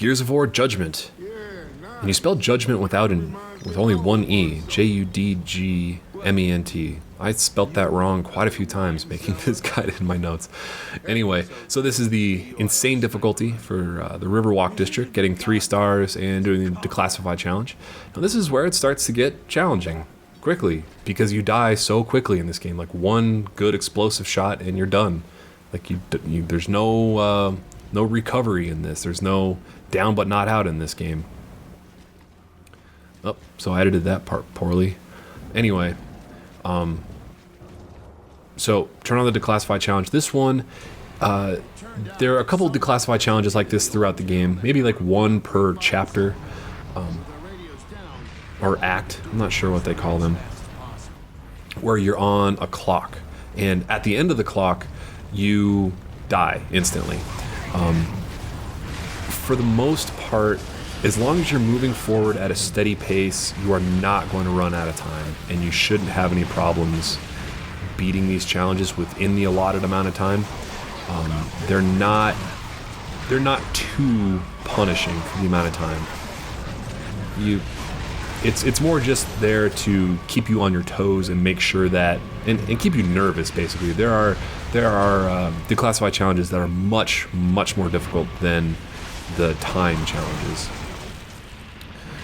Gears of War Judgment. And you spell judgment with only one E. Judgment. I spelt that wrong quite a few times making this guide in my notes. Anyway, so this is the insane difficulty for the Riverwalk District, getting 3 stars and doing the Declassified challenge. Now this is where it starts to get challenging quickly, because you die so quickly in this game. Like one good explosive shot and you're done. Like there's no recovery in this. There's no down but not out in this game. Oh, so I edited that part poorly. Anyway, so turn on the Declassified challenge. This one, there are a couple of Declassified challenges like this throughout the game. Maybe like one per chapter, or act. I'm not sure what they call them. Where you're on a clock, and at the end of the clock, you die instantly. For the most part, as long as you're moving forward at a steady pace, you are not going to run out of time, and you shouldn't have any problems beating these challenges within the allotted amount of time. They're not too punishing for the amount of time. It's more just there to keep you on your toes and make sure that and keep you nervous. Basically, there are Declassified challenges that are much more difficult than the time challenges.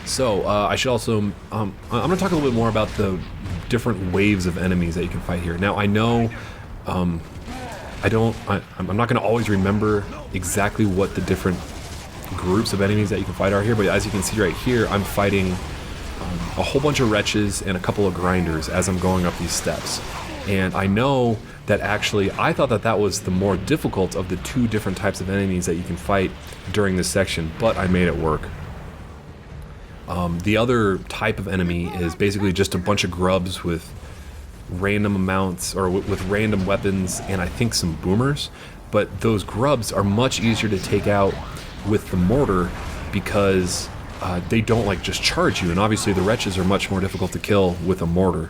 So I should also, I'm going to talk a little bit more about the different waves of enemies that you can fight here. Now I know, I'm not going to always remember exactly what the different groups of enemies that you can fight are here, but as you can see right here, I'm fighting a whole bunch of wretches and a couple of grinders as I'm going up these steps. And I know that actually, I thought that was the more difficult of the 2 different types of enemies that you can fight during this section, but I made it work. The other type of enemy is basically just a bunch of grubs with random amounts, or with random weapons, and I think some boomers. But those grubs are much easier to take out with the mortar because they don't like just charge you, and obviously the wretches are much more difficult to kill with a mortar.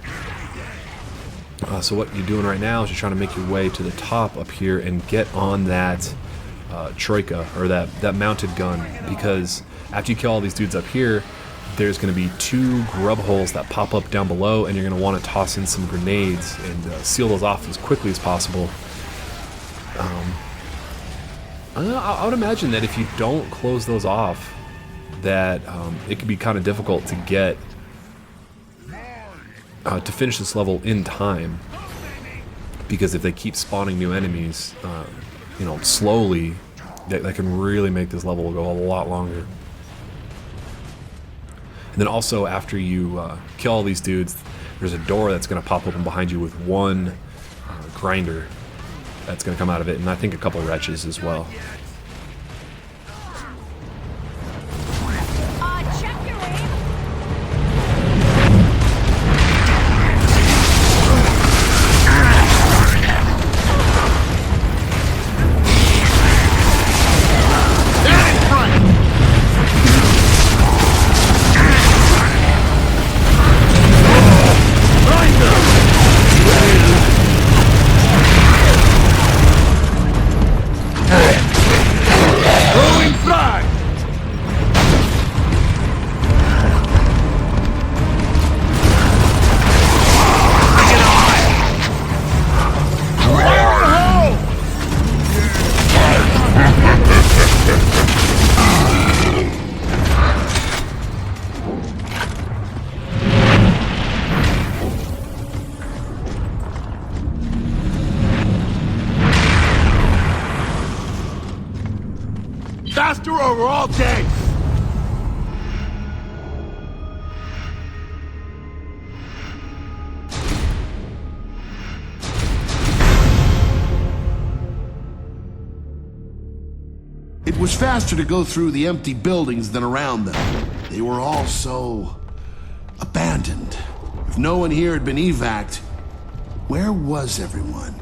So what you're doing right now is you're trying to make your way to the top up here and get on that troika, or that mounted gun, because after you kill all these dudes up here, there's going to be 2 grub holes that pop up down below, and you're going to want to toss in some grenades and seal those off as quickly as possible. I would imagine that if you don't close those off, that it could be kind of difficult to get to finish this level in time, because if they keep spawning new enemies, slowly, that can really make this level go a lot longer. And then also, after you kill all these dudes, there's a door that's going to pop open behind you with 1 grinder that's going to come out of it, and I think a couple wretches as well. Faster or we're all dead! It was faster to go through the empty buildings than around them. They were all so abandoned. If no one here had been evac'd, where was everyone?